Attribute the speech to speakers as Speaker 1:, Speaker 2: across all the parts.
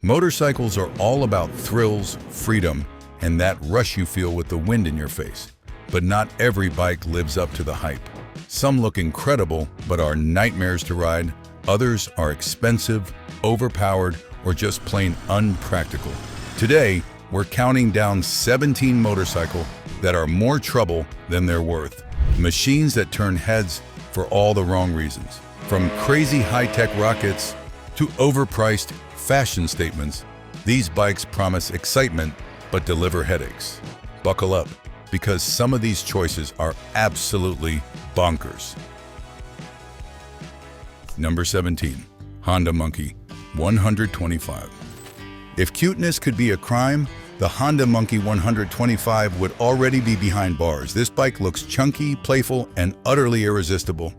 Speaker 1: Motorcycles are all about thrills, freedom, and that rush you feel with the wind in your face. But not every bike lives up to the hype. Some look incredible, but are nightmares to ride. Others are expensive, overpowered, or just plain unpractical. Today, we're counting down 17 motorcycles that are more trouble than they're worth. Machines that turn heads for all the wrong reasons. From crazy high-tech rockets to overpriced fashion statements, these bikes promise excitement but deliver headaches. Buckle up, because some of these choices are absolutely bonkers. Number 17. Honda Monkey 125. If cuteness could be a crime, the Honda Monkey 125 would already be behind bars. This bike looks chunky, playful, and utterly irresistible.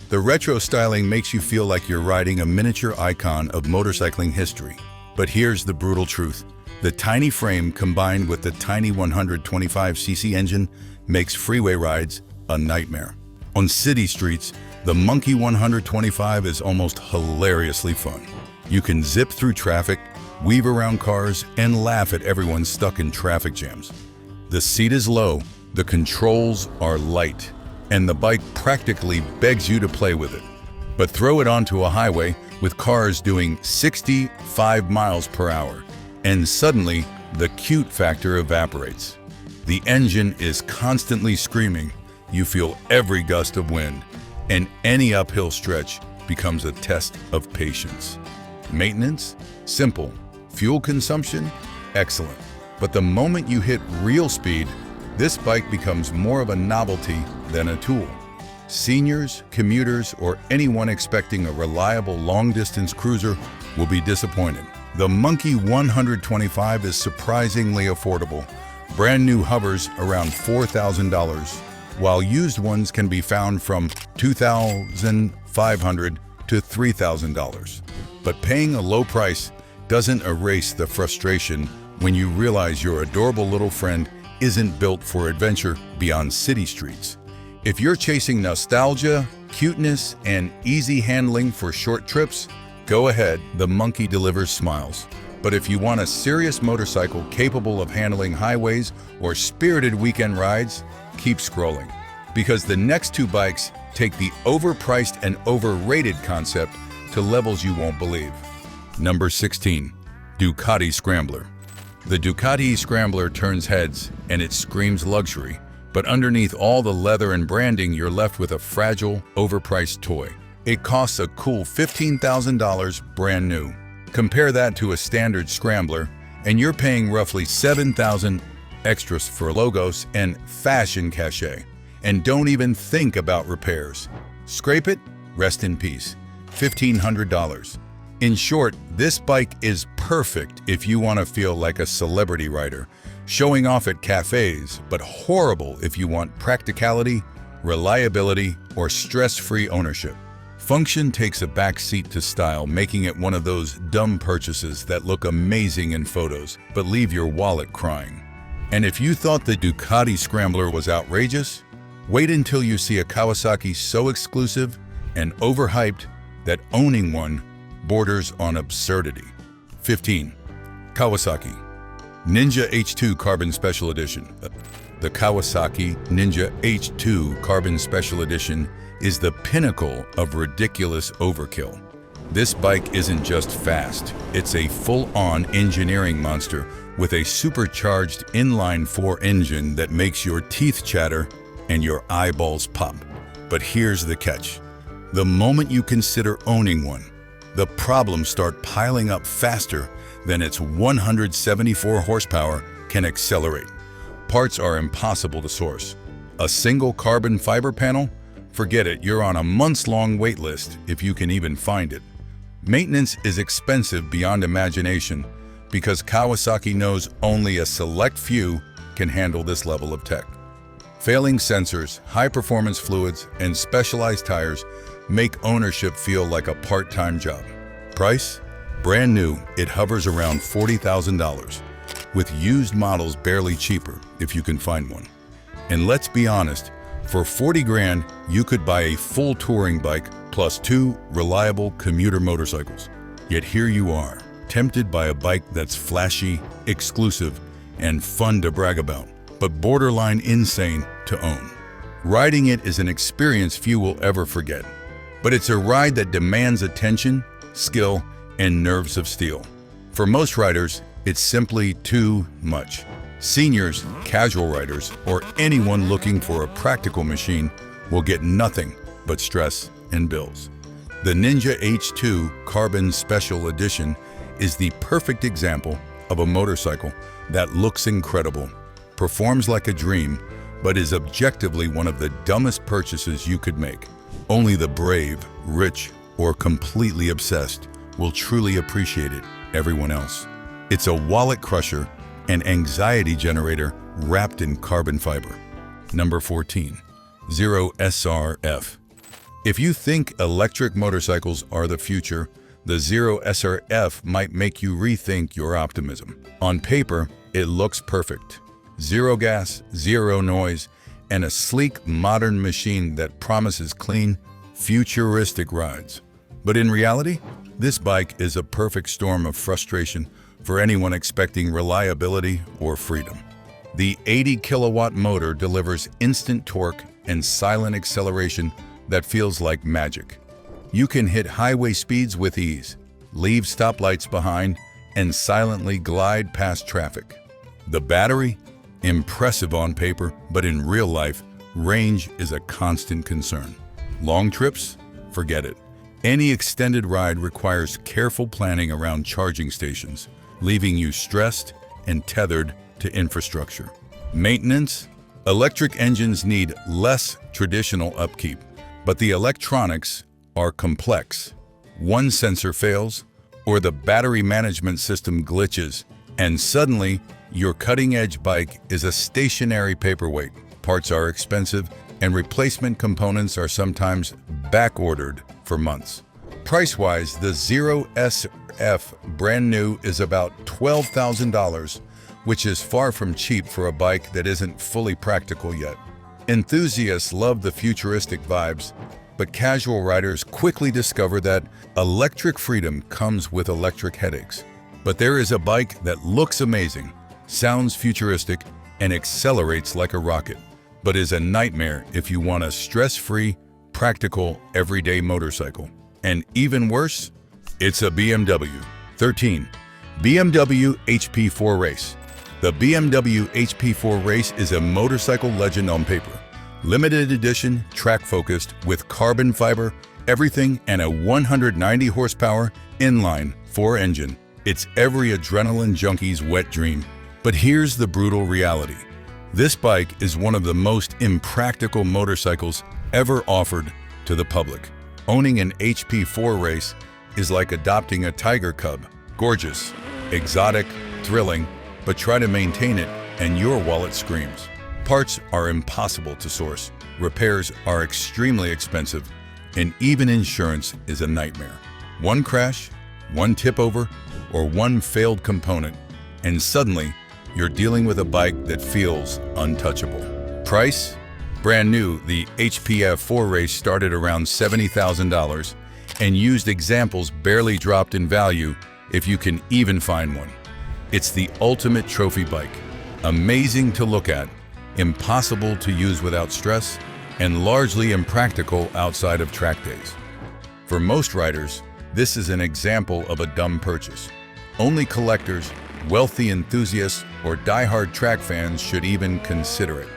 Speaker 1: The retro styling makes you feel like you're riding a miniature icon of motorcycling history. But here's the brutal truth. The tiny frame combined with the tiny 125cc engine makes freeway rides a nightmare. On city streets, the Monkey 125 is almost hilariously fun. You can zip through traffic, weave around cars, and laugh at everyone stuck in traffic jams. The seat is low, the controls are light, and the bike practically begs you to play with it. But throw it onto a highway with cars doing 65 miles per hour, and suddenly the cute factor evaporates. The engine is constantly screaming, you feel every gust of wind, and any uphill stretch becomes a test of patience. Maintenance? Simple. Fuel consumption? Excellent. But the moment you hit real speed, this bike becomes more of a novelty than a tool. Seniors, commuters, or anyone expecting a reliable long-distance cruiser will be disappointed. The Monkey 125 is surprisingly affordable. Brand new hovers around $4,000, while used ones can be found from $2,500 to $3,000. But paying a low price doesn't erase the frustration when you realize your adorable little friend isn't built for adventure beyond city streets. If you're chasing nostalgia, cuteness, and easy handling for short trips, go ahead, the Monkey delivers smiles. But if you want a serious motorcycle capable of handling highways or spirited weekend rides, keep scrolling. Because the next two bikes take the overpriced and overrated concept to levels you won't believe. Number 16. Ducati Scrambler. The Ducati Scrambler turns heads and it screams luxury, but underneath all the leather and branding, you're left with a fragile, overpriced toy. It costs a cool $15,000 brand new. Compare that to a standard Scrambler, and you're paying roughly $7,000 extras for logos and fashion cachet. And don't even think about repairs. Scrape it, rest in peace. $1,500. In short, this bike is perfect if you want to feel like a celebrity rider, showing off at cafes, but horrible if you want practicality, reliability, or stress-free ownership. Function takes a back seat to style, making it one of those dumb purchases that look amazing in photos, but leave your wallet crying. And if you thought the Ducati Scrambler was outrageous, wait until you see a Kawasaki so exclusive and overhyped that owning one borders on absurdity. 15. Kawasaki Ninja H2 Carbon Special Edition. The Kawasaki Ninja H2 Carbon Special Edition is the pinnacle of ridiculous overkill. This bike isn't just fast, it's a full-on engineering monster with a supercharged inline-4 engine that makes your teeth chatter and your eyeballs pop. But here's the catch. The moment you consider owning one, the problems start piling up faster than its 174 horsepower can accelerate. Parts are impossible to source. A single carbon fiber panel? Forget it, you're on a months-long wait list if you can even find it. Maintenance is expensive beyond imagination because Kawasaki knows only a select few can handle this level of tech. Failing sensors, high-performance fluids, and specialized tires make ownership feel like a part-time job. Price? Brand new, it hovers around $40,000, with used models barely cheaper if you can find one. And let's be honest, for 40 grand, you could buy a full touring bike plus 2 reliable commuter motorcycles. Yet here you are, tempted by a bike that's flashy, exclusive, and fun to brag about, but borderline insane to own. Riding it is an experience few will ever forget, but it's a ride that demands attention, skill, and nerves of steel. For most riders, it's simply too much. Seniors, casual riders, or anyone looking for a practical machine will get nothing but stress and bills. The Ninja H2 Carbon Special Edition is the perfect example of a motorcycle that looks incredible, performs like a dream, but is objectively one of the dumbest purchases you could make. Only the brave, rich, or completely obsessed will truly appreciate it. Everyone else. It's a wallet crusher and anxiety generator wrapped in carbon fiber. Number 14. Zero SR-F. If you think electric motorcycles are the future, the Zero SR-F might make you rethink your optimism. On paper, it looks perfect. Zero gas, zero noise, and a sleek, modern machine that promises clean, futuristic rides. But in reality, this bike is a perfect storm of frustration for anyone expecting reliability or freedom. The 80-kilowatt motor delivers instant torque and silent acceleration that feels like magic. You can hit highway speeds with ease, leave stoplights behind, and silently glide past traffic. The battery? Impressive on paper, but in real life, range is a constant concern. Long trips? Forget it. Any extended ride requires careful planning around charging stations, leaving you stressed and tethered to infrastructure. Maintenance? Electric engines need less traditional upkeep, but the electronics are complex. One sensor fails, or the battery management system glitches, and suddenly your cutting-edge bike is a stationary paperweight. Parts are expensive, and replacement components are sometimes back-ordered for months. Price-wise, the Zero SR-F brand new is about $12,000, which is far from cheap for a bike that isn't fully practical yet. Enthusiasts love the futuristic vibes, but casual riders quickly discover that electric freedom comes with electric headaches. But there is a bike that looks amazing, sounds futuristic, and accelerates like a rocket, but is a nightmare if you want a stress-free, practical, everyday motorcycle. And even worse, it's a BMW. 13. BMW HP4 Race. The BMW HP4 Race is a motorcycle legend on paper. Limited edition, track-focused, with carbon fiber, everything, and a 190 horsepower inline 4 engine. It's every adrenaline junkie's wet dream. But here's the brutal reality. This bike is one of the most impractical motorcycles ever offered to the public. Owning an HP4 Race is like adopting a tiger cub. Gorgeous, exotic, thrilling, but try to maintain it and your wallet screams. Parts are impossible to source, repairs are extremely expensive, and even insurance is a nightmare. One crash, one tip over, or one failed component, and suddenly you're dealing with a bike that feels untouchable. Price? Brand new, the HP4 Race started around $70,000, and used examples barely dropped in value if you can even find one. It's the ultimate trophy bike. Amazing to look at, impossible to use without stress, and largely impractical outside of track days. For most riders, this is an example of a dumb purchase. Only collectors, wealthy enthusiasts, or die-hard track fans should even consider it.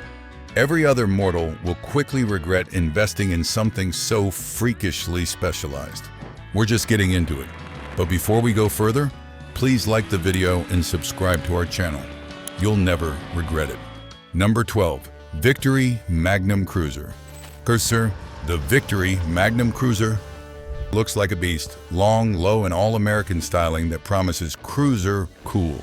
Speaker 1: Every other mortal will quickly regret investing in something so freakishly specialized. We're just getting into it. But before we go further, please like the video and subscribe to our channel. You'll never regret it. Number 12. Victory Magnum Cruiser. Cursor, the Victory Magnum Cruiser looks like a beast, long, low, and all-American styling that promises cruiser cool.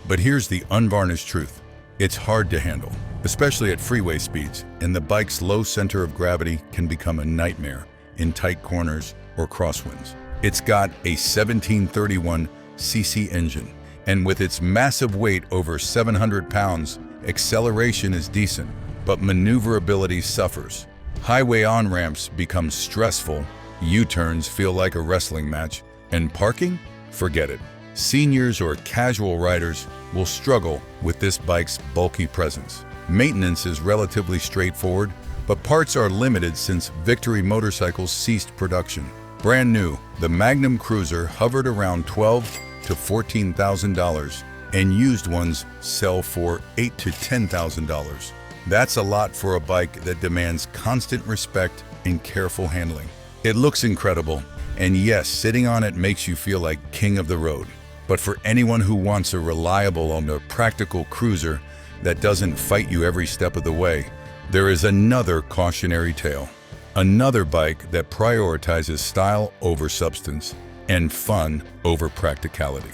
Speaker 1: But here's the unvarnished truth. It's hard to handle, especially at freeway speeds, and the bike's low center of gravity can become a nightmare in tight corners or crosswinds. It's got a 1731cc engine, and with its massive weight over 700 pounds, acceleration is decent, but maneuverability suffers. Highway on-ramps become stressful, U-turns feel like a wrestling match, and parking? Forget it. Seniors or casual riders will struggle with this bike's bulky presence. Maintenance is relatively straightforward, but parts are limited since Victory Motorcycles ceased production. Brand new, the Magnum Cruiser hovered around $12,000 to $14,000, and used ones sell for $8,000 to $10,000. That's a lot for a bike that demands constant respect and careful handling. It looks incredible, and yes, sitting on it makes you feel like king of the road. But for anyone who wants a reliable and a practical cruiser that doesn't fight you every step of the way, there is another cautionary tale. Another bike that prioritizes style over substance and fun over practicality.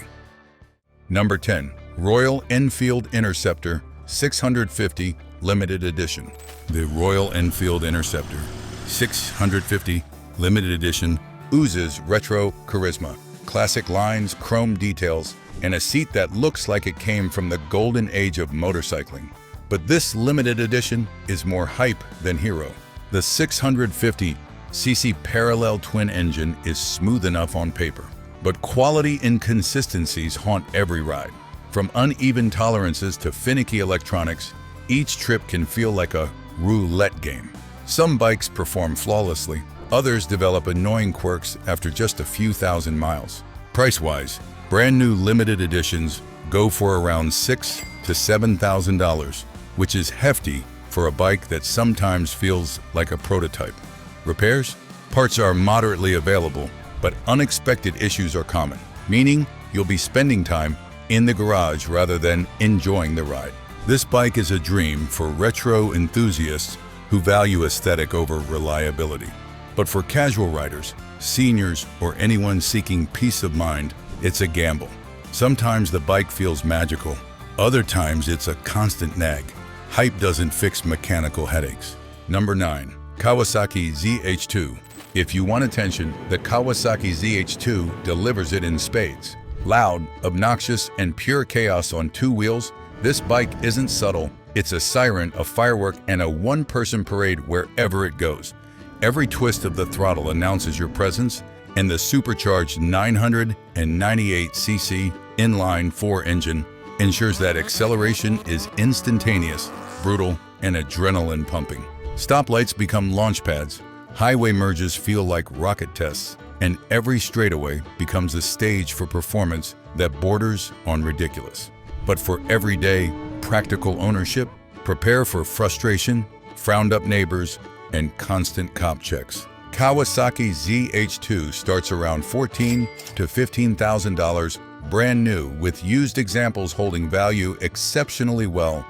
Speaker 1: Number 10. Royal Enfield Interceptor 650 Limited Edition. The Royal Enfield Interceptor 650 Limited Edition oozes retro charisma, classic lines, chrome details, and a seat that looks like it came from the golden age of motorcycling. But this limited edition is more hype than hero. The 650cc parallel twin engine is smooth enough on paper, but quality inconsistencies haunt every ride. From uneven tolerances to finicky electronics, each trip can feel like a roulette game. Some bikes perform flawlessly, others develop annoying quirks after just a few thousand miles. Price-wise, brand new limited editions go for around $6,000 to $7,000, which is hefty for a bike that sometimes feels like a prototype. Repairs? Parts are moderately available, but unexpected issues are common, meaning you'll be spending time in the garage rather than enjoying the ride. This bike is a dream for retro enthusiasts who value aesthetic over reliability. But for casual riders, seniors, or anyone seeking peace of mind, it's a gamble. Sometimes the bike feels magical, other times it's a constant nag. Hype doesn't fix mechanical headaches. Number 9. Kawasaki Z H2. If you want attention, the Kawasaki Z H2 delivers it in spades. Loud, obnoxious, and pure chaos on two wheels, this bike isn't subtle. It's a siren, a firework, and a one-person parade wherever it goes. Every twist of the throttle announces your presence, and the supercharged 998cc inline-4 engine ensures that acceleration is instantaneous, brutal, and adrenaline-pumping. Stoplights become launch pads, highway merges feel like rocket tests, and every straightaway becomes a stage for performance that borders on ridiculous. But for everyday, practical ownership, prepare for frustration, frowned-up neighbors, and constant cop checks. Kawasaki Z H2 starts around $14,000 to $15,000 brand new, with used examples holding value exceptionally well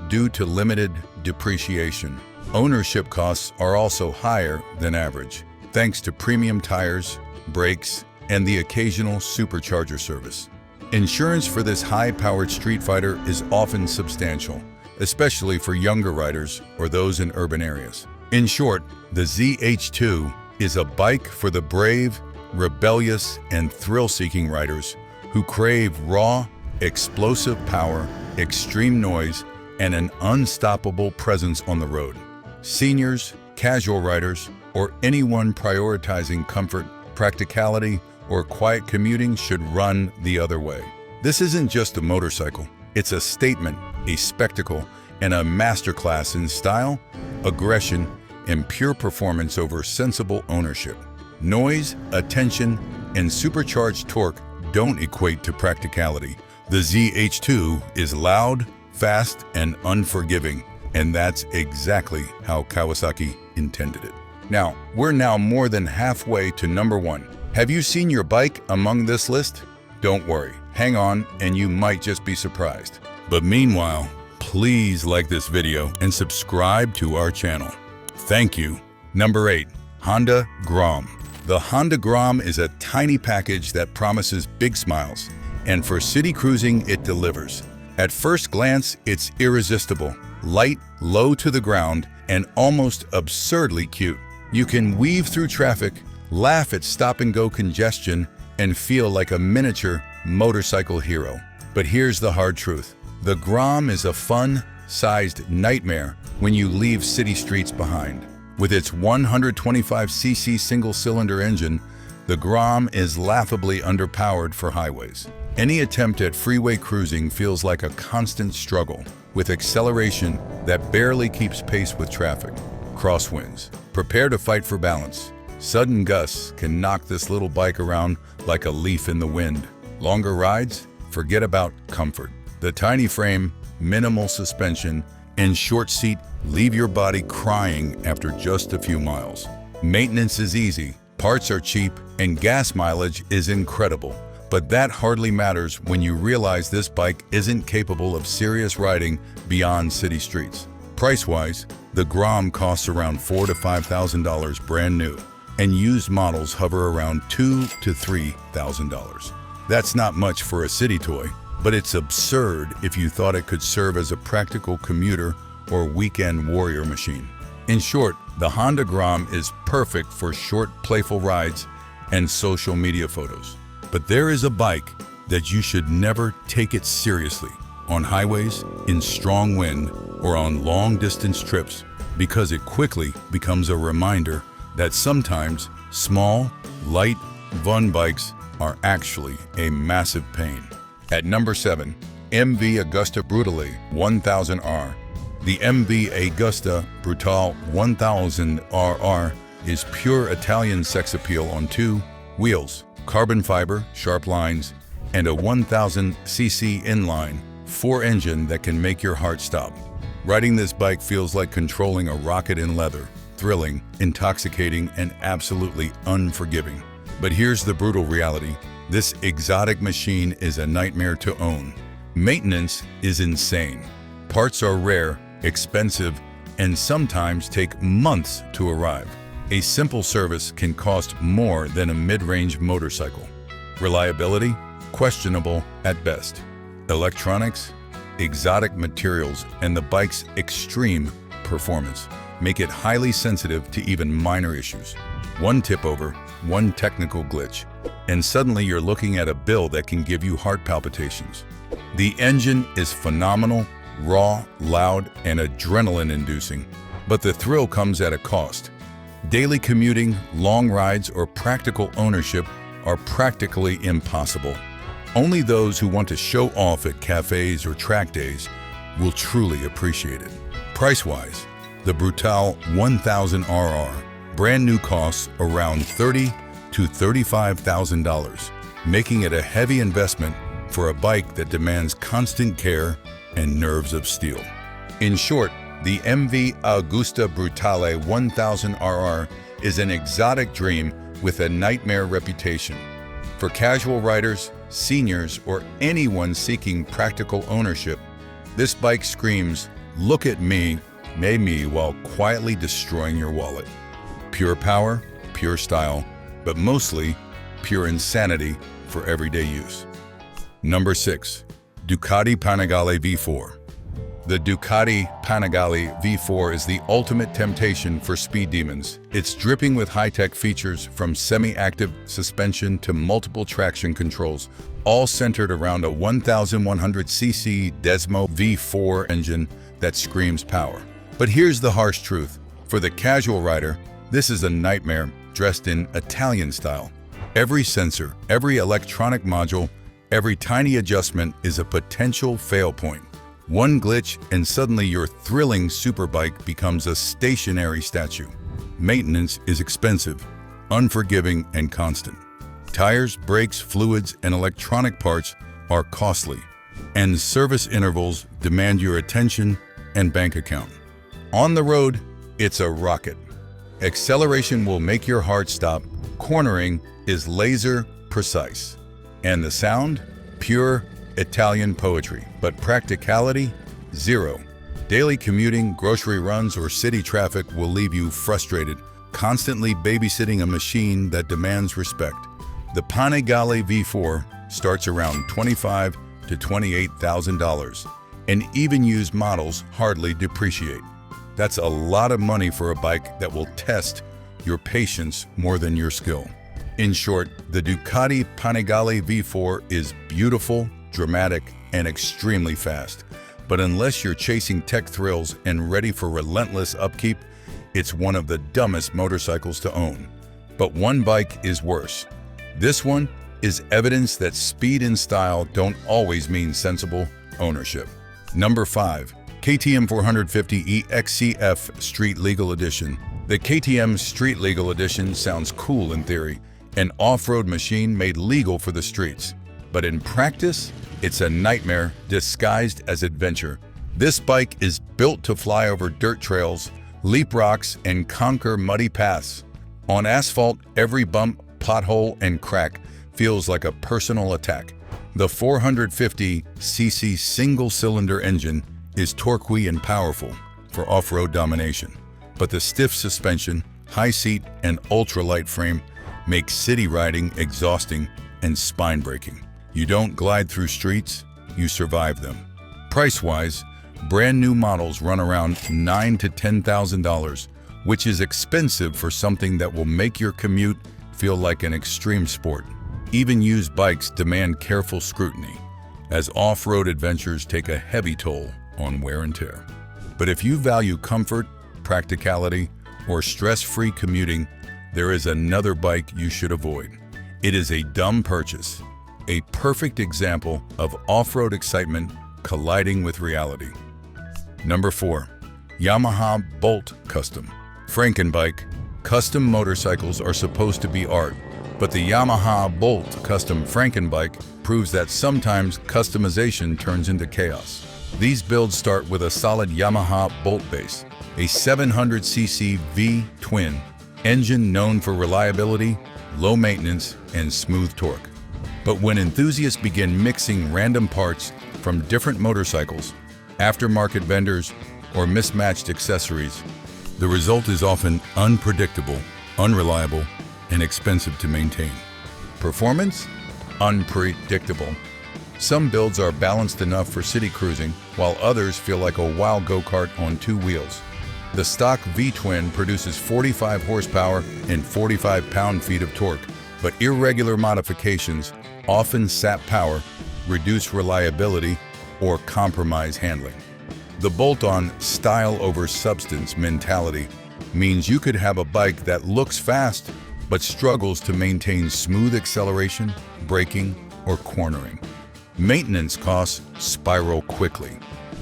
Speaker 1: due to limited depreciation. Ownership costs are also higher than average, thanks to premium tires, brakes, and the occasional supercharger service. Insurance for this high-powered street fighter is often substantial, especially for younger riders or those in urban areas. In short, the Z H2 is a bike for the brave, rebellious, and thrill-seeking riders who crave raw, explosive power, extreme noise, and an unstoppable presence on the road. Seniors, casual riders, or anyone prioritizing comfort, practicality, or quiet commuting should run the other way. This isn't just a motorcycle. It's a statement, a spectacle, and a masterclass in style, aggression, and pure performance over sensible ownership. Noise, attention, and supercharged torque don't equate to practicality. The Z H2 is loud, fast, and unforgiving, and that's exactly how Kawasaki intended it. Now, we're more than halfway to number 1. Have you seen your bike among this list? Don't worry, hang on, and you might just be surprised. But meanwhile, please like this video and subscribe to our channel. Thank you. Number 8. Honda Grom. The Honda Grom is a tiny package that promises big smiles, and for city cruising, it delivers. At first glance, it's irresistible, light, low to the ground, and almost absurdly cute. You can weave through traffic, laugh at stop-and-go congestion, and feel like a miniature motorcycle hero. But here's the hard truth. The Grom is a fun-sized nightmare when you leave city streets behind. With its 125cc single-cylinder engine, the Grom is laughably underpowered for highways. Any attempt at freeway cruising feels like a constant struggle, with acceleration that barely keeps pace with traffic. Crosswinds. Prepare to fight for balance. Sudden gusts can knock this little bike around like a leaf in the wind. Longer rides? Forget about comfort. The tiny frame, minimal suspension, and short seat leave your body crying after just a few miles. Maintenance is easy, parts are cheap, and gas mileage is incredible. But that hardly matters when you realize this bike isn't capable of serious riding beyond city streets. Price-wise, the Grom costs around $4,000 to $5,000 brand new, and used models hover around $2,000 to $3,000. That's not much for a city toy, but it's absurd if you thought it could serve as a practical commuter or weekend warrior machine. In short, the Honda Grom is perfect for short, playful rides and social media photos. But there is a bike that you should never take it seriously on highways, in strong wind, or on long-distance trips, because it quickly becomes a reminder that sometimes small, light, fun bikes are actually a massive pain. At number 7, MV Agusta Brutale 1000R. The MV Agusta Brutale 1000RR is pure Italian sex appeal on two wheels, carbon fiber, sharp lines, and a 1000cc inline 4 engine that can make your heart stop. Riding this bike feels like controlling a rocket in leather, thrilling, intoxicating, and absolutely unforgiving. But here's the brutal reality. This exotic machine is a nightmare to own. Maintenance is insane. Parts are rare, expensive, and sometimes take months to arrive. A simple service can cost more than a mid-range motorcycle. Reliability? Questionable at best. Electronics, exotic materials, and the bike's extreme performance make it highly sensitive to even minor issues. One tip over, one technical glitch, and suddenly you're looking at a bill that can give you heart palpitations. The engine is phenomenal, raw, loud, and adrenaline-inducing, but the thrill comes at a cost. Daily commuting, long rides, or practical ownership are practically impossible. Only those who want to show off at cafes or track days will truly appreciate it. Price-wise, the Brutale 1000RR brand new costs around $30,000 to $35,000, making it a heavy investment for a bike that demands constant care and nerves of steel. In short, the MV Agusta Brutale 1000RR is an exotic dream with a nightmare reputation. For casual riders, seniors, or anyone seeking practical ownership, this bike screams, "Look at me, me," while quietly destroying your wallet. Pure power, pure style, but mostly pure insanity for everyday use. Number 6. Ducati Panigale V4. The Ducati Panigale V4 is the ultimate temptation for speed demons. It's dripping with high-tech features from semi-active suspension to multiple traction controls, all centered around a 1100cc 𝐑𝐄𝐑 V4 engine that screams power. But here's the harsh truth. For the casual rider, this is a nightmare dressed in Italian style. Every sensor, every electronic module, every tiny adjustment is a potential fail point. One glitch and suddenly your thrilling superbike becomes a stationary statue. Maintenance is expensive, unforgiving, and constant. Tires, brakes, fluids, and electronic parts are costly, and service intervals demand your attention and bank account. On the road, it's a rocket. Acceleration will make your heart stop, cornering is laser precise, and the sound? Pure Italian poetry, but practicality? Zero. Daily commuting, grocery runs, or city traffic will leave you frustrated, constantly babysitting a machine that demands respect. The Panigale V4 starts around $25,000 to $28,000, and even used models hardly depreciate. That's a lot of money for a bike that will test your patience more than your skill. In short, the Ducati Panigale V4 is beautiful, dramatic, and extremely fast. But unless you're chasing tech thrills and ready for relentless upkeep, it's one of the dumbest motorcycles to own. But one bike is worse. This one is evidence that speed and style don't always mean sensible ownership. Number 5. KTM 450 EXC-F Street Legal Edition. The KTM Street Legal Edition sounds cool in theory, an off-road machine made legal for the streets. But in practice, it's a nightmare disguised as adventure. This bike is built to fly over dirt trails, leap rocks, and conquer muddy paths. On asphalt, every bump, pothole, and crack feels like a personal attack. The 450cc single-cylinder engine is torquey and powerful for off-road domination, but the stiff suspension, high seat, and ultralight frame make city riding exhausting and spine-breaking. You don't glide through streets, you survive them. Price-wise, brand new models run around $9,000 to $10,000, which is expensive for something that will make your commute feel like an extreme sport. Even used bikes demand careful scrutiny, as off-road adventures take a heavy toll on wear and tear. But if you value comfort, practicality, or stress-free commuting, there is another bike you should avoid. It is a dumb purchase, a perfect example of off-road excitement colliding with reality. Number 4. Yamaha Bolt Custom. Frankenbike. Custom motorcycles are supposed to be art, but the Yamaha Bolt Custom Frankenbike proves that sometimes customization turns into chaos. These builds start with a solid Yamaha Bolt base, a 700cc V-twin engine known for reliability, low maintenance, and smooth torque. But when enthusiasts begin mixing random parts from different motorcycles, aftermarket vendors, or mismatched accessories, the result is often unpredictable, unreliable, and expensive to maintain. Performance? Unpredictable. Some builds are balanced enough for city cruising, while others feel like a wild go-kart on 2 wheels. The stock V-twin produces 45 horsepower and 45 pound-feet of torque, but irregular modifications often sap power, reduce reliability, or compromise handling. The bolt-on style over substance mentality means you could have a bike that looks fast but struggles to maintain smooth acceleration, braking, or cornering. Maintenance costs spiral quickly.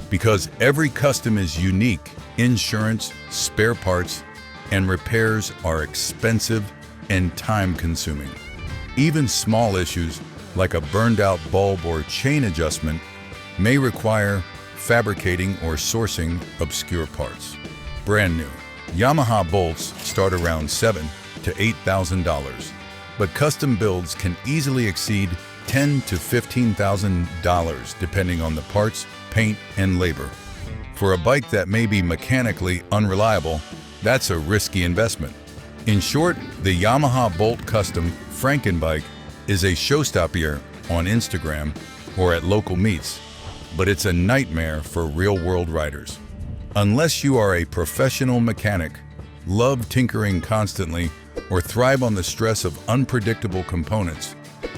Speaker 1: Because every custom is unique, insurance, spare parts, and repairs are expensive and time-consuming. Even small issues like a burned-out bulb or chain adjustment may require fabricating or sourcing obscure parts. Brand new Yamaha bolts start around $7,000 to $8,000, but custom builds can easily exceed $10,000 to $15,000 depending on the parts, paint, and labor. For a bike that may be mechanically unreliable, that's a risky investment. In short, the Yamaha Bolt Custom Frankenbike is a showstopper on Instagram or at local meets, but it's a nightmare for real-world riders. Unless you are a professional mechanic, love tinkering constantly, or thrive on the stress of unpredictable components,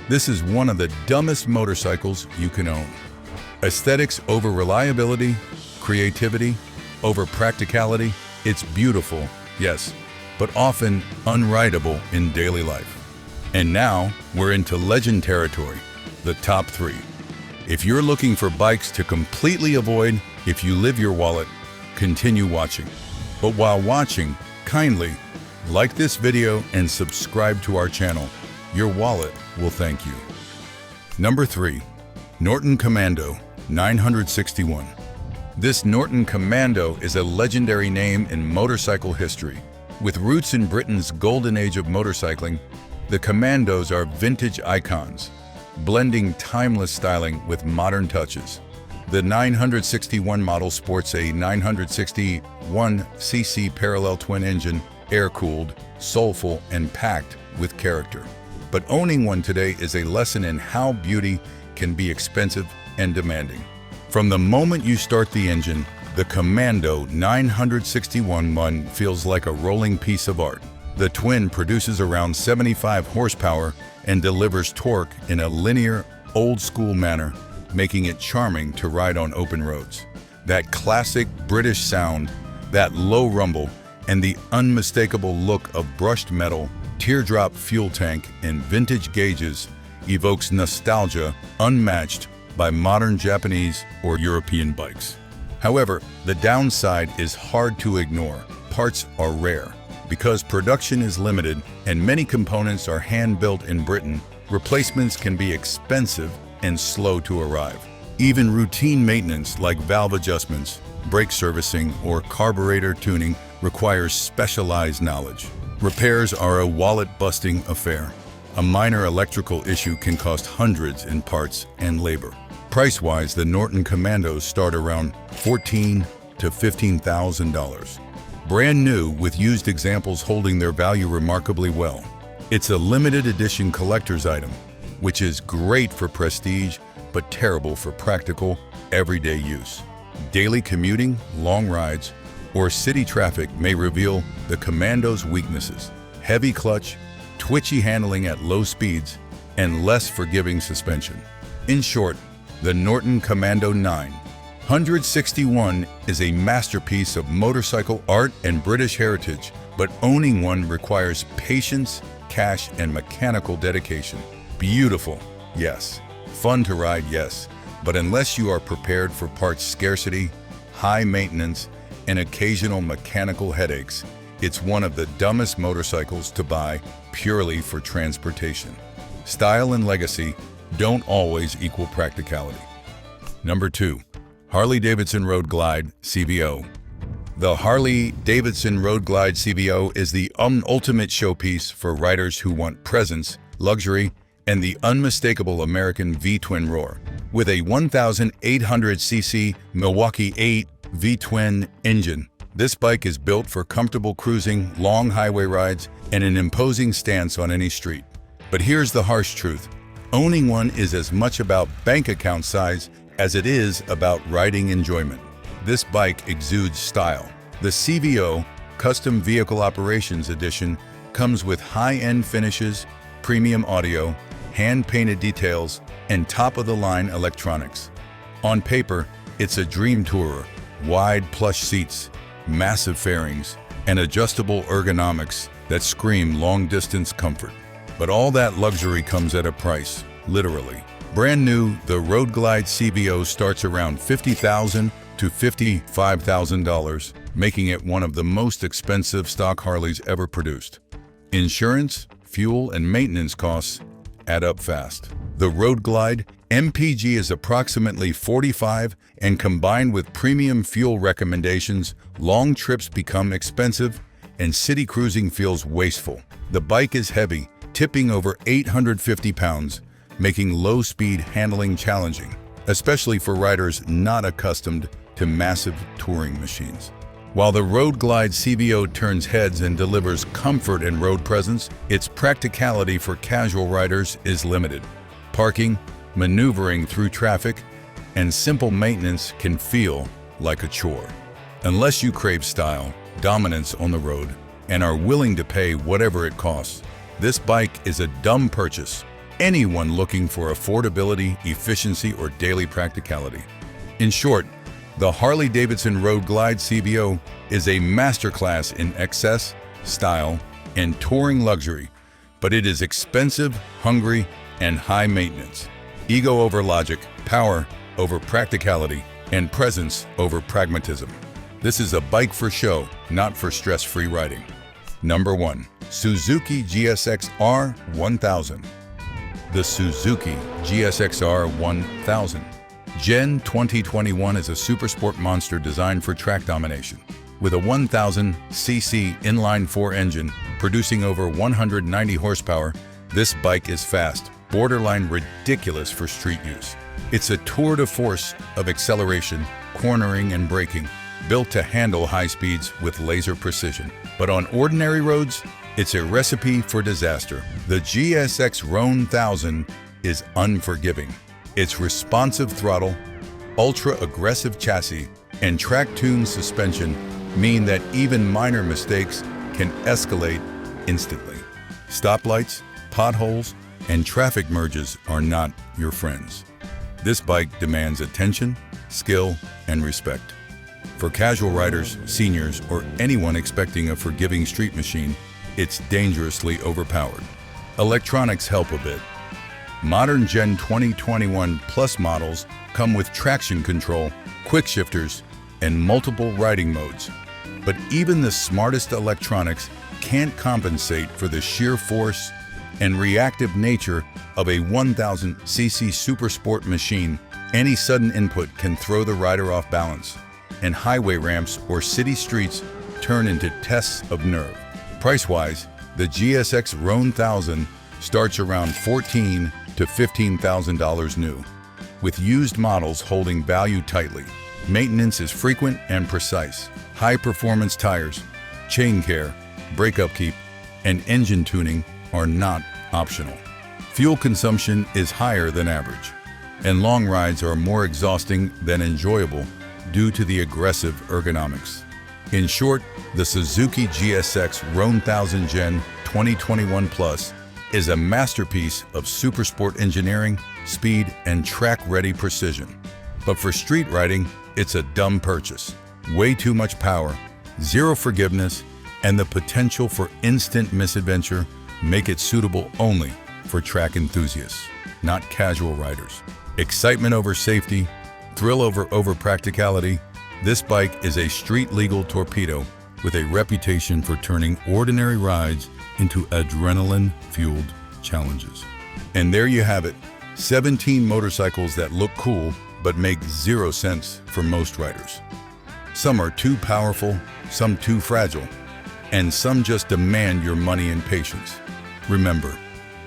Speaker 1: this is one of the dumbest motorcycles you can own. Aesthetics over reliability, creativity over practicality, it's beautiful, yes, but often unrideable in daily life. And now we're into legend territory, the top 3. If you're looking for bikes to completely avoid if you live your wallet, continue watching. But while watching, kindly like this video and subscribe to our channel. Your wallet will thank you. Number 3. Norton Commando 961. This Norton Commando is a legendary name in motorcycle history. With roots in Britain's golden age of motorcycling, the Commandos are vintage icons, blending timeless styling with modern touches. The 961 model sports a 961cc parallel twin engine, air-cooled, soulful, and packed with character. But owning one today is a lesson in how beauty can be expensive and demanding. From the moment you start the engine, the Commando 961 feels like a rolling piece of art. The twin produces around 75 horsepower and delivers torque in a linear, old-school manner, making it charming to ride on open roads. That classic British sound, that low rumble, and the unmistakable look of brushed metal, teardrop fuel tank, and vintage gauges evokes nostalgia unmatched by modern Japanese or European bikes. However, the downside is hard to ignore. Parts are rare. Because production is limited and many components are hand-built in Britain, replacements can be expensive and slow to arrive. Even routine maintenance like valve adjustments, brake servicing, or carburetor tuning requires specialized knowledge. Repairs are a wallet-busting affair. A minor electrical issue can cost hundreds in parts and labor. Price-wise, the Norton Commandos start around $14,000 to $15,000. Brand new, with used examples holding their value remarkably well. It's a limited edition collector's item, which is great for prestige, but terrible for practical, everyday use. Daily commuting, long rides, or city traffic may reveal the Commando's weaknesses: heavy clutch, twitchy handling at low speeds, and less forgiving suspension. In short, the Norton Commando 961 is a masterpiece of motorcycle art and British heritage, but owning one requires patience, cash, and mechanical dedication. Beautiful, yes. Fun to ride, yes. But unless you are prepared for parts scarcity, high maintenance, and occasional mechanical headaches, it's one of the dumbest motorcycles to buy purely for transportation. Style and legacy don't always equal practicality. Number 2. Harley-Davidson Road Glide CVO. The Harley-Davidson Road Glide CVO is the ultimate showpiece for riders who want presence, luxury, and the unmistakable American V-twin roar. With a 1,800cc Milwaukee 8 V-twin engine, this bike is built for comfortable cruising, long highway rides, and an imposing stance on any street. But here's the harsh truth. Owning one is as much about bank account size as it is about riding enjoyment. This bike exudes style. The CVO Custom Vehicle Operations Edition comes with high-end finishes, premium audio, hand-painted details, and top-of-the-line electronics. On paper, it's a dream tourer: wide plush seats, massive fairings, and adjustable ergonomics that scream long-distance comfort. But all that luxury comes at a price, literally. Brand new, the Road Glide CVO starts around $50,000 to $55,000, making it one of the most expensive stock Harleys ever produced. Insurance, fuel, and maintenance costs add up fast. The Road Glide MPG is approximately 45, and combined with premium fuel recommendations, long trips become expensive and city cruising feels wasteful. The bike is heavy, tipping over 850 pounds, making low-speed handling challenging, especially for riders not accustomed to massive touring machines. While the Road Glide CVO turns heads and delivers comfort and road presence, its practicality for casual riders is limited. Parking, maneuvering through traffic, and simple maintenance can feel like a chore. Unless you crave style, dominance on the road, and are willing to pay whatever it costs, this bike is a dumb purchase. Anyone looking for affordability, efficiency, or daily practicality. In short, the Harley-Davidson Road Glide CVO is a masterclass in excess, style, and touring luxury, but it is expensive, hungry, and high maintenance. Ego over logic, power over practicality, and presence over pragmatism. This is a bike for show, not for stress-free riding. Number 1. Suzuki GSX-R1000. The Suzuki GSX-R1000 Gen 2021 is a supersport monster designed for track domination. With a 1,000cc inline-4 engine producing over 190 horsepower, this bike is fast, borderline ridiculous for street use. It's a tour de force of acceleration, cornering, and braking, built to handle high speeds with laser precision. But on ordinary roads, it's a recipe for disaster. The GSX-R1000 is unforgiving. Its responsive throttle, ultra-aggressive chassis, and track-tuned suspension mean that even minor mistakes can escalate instantly. Stoplights, potholes, and traffic merges are not your friends. This bike demands attention, skill, and respect. For casual riders, seniors, or anyone expecting a forgiving street machine, it's dangerously overpowered. Electronics help a bit. Modern Gen 2021 Plus models come with traction control, quick shifters, and multiple riding modes. But even the smartest electronics can't compensate for the sheer force and reactive nature of a 1000cc supersport machine. Any sudden input can throw the rider off balance, and highway ramps or city streets turn into tests of nerve. Price-wise, the GSX-R1000 starts around $14,000 to $15,000 new, with used models holding value tightly. Maintenance is frequent and precise. High-performance tires, chain care, brake upkeep, and engine tuning are not optional. Fuel consumption is higher than average, and long rides are more exhausting than enjoyable due to the aggressive ergonomics. In short, the Suzuki GSX-R1000 Gen 2021 Plus is a masterpiece of supersport engineering, speed, and track-ready precision. But for street riding, it's a dumb purchase. Way too much power, zero forgiveness, and the potential for instant misadventure make it suitable only for track enthusiasts, not casual riders. Excitement over safety, thrill over practicality, this bike is a street-legal torpedo with a reputation for turning ordinary rides into adrenaline-fueled challenges. And there you have it, 17 motorcycles that look cool but make 0 sense for most riders. Some are too powerful, some too fragile, and some just demand your money and patience. Remember,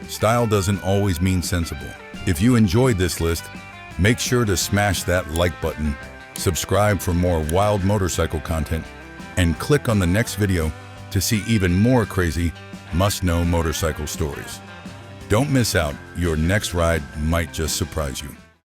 Speaker 1: style doesn't always mean sensible. If you enjoyed this list, make sure to smash that like button, subscribe for more wild motorcycle content, and click on the next video to see even more crazy, must-know motorcycle stories. Don't miss out, your next ride might just surprise you.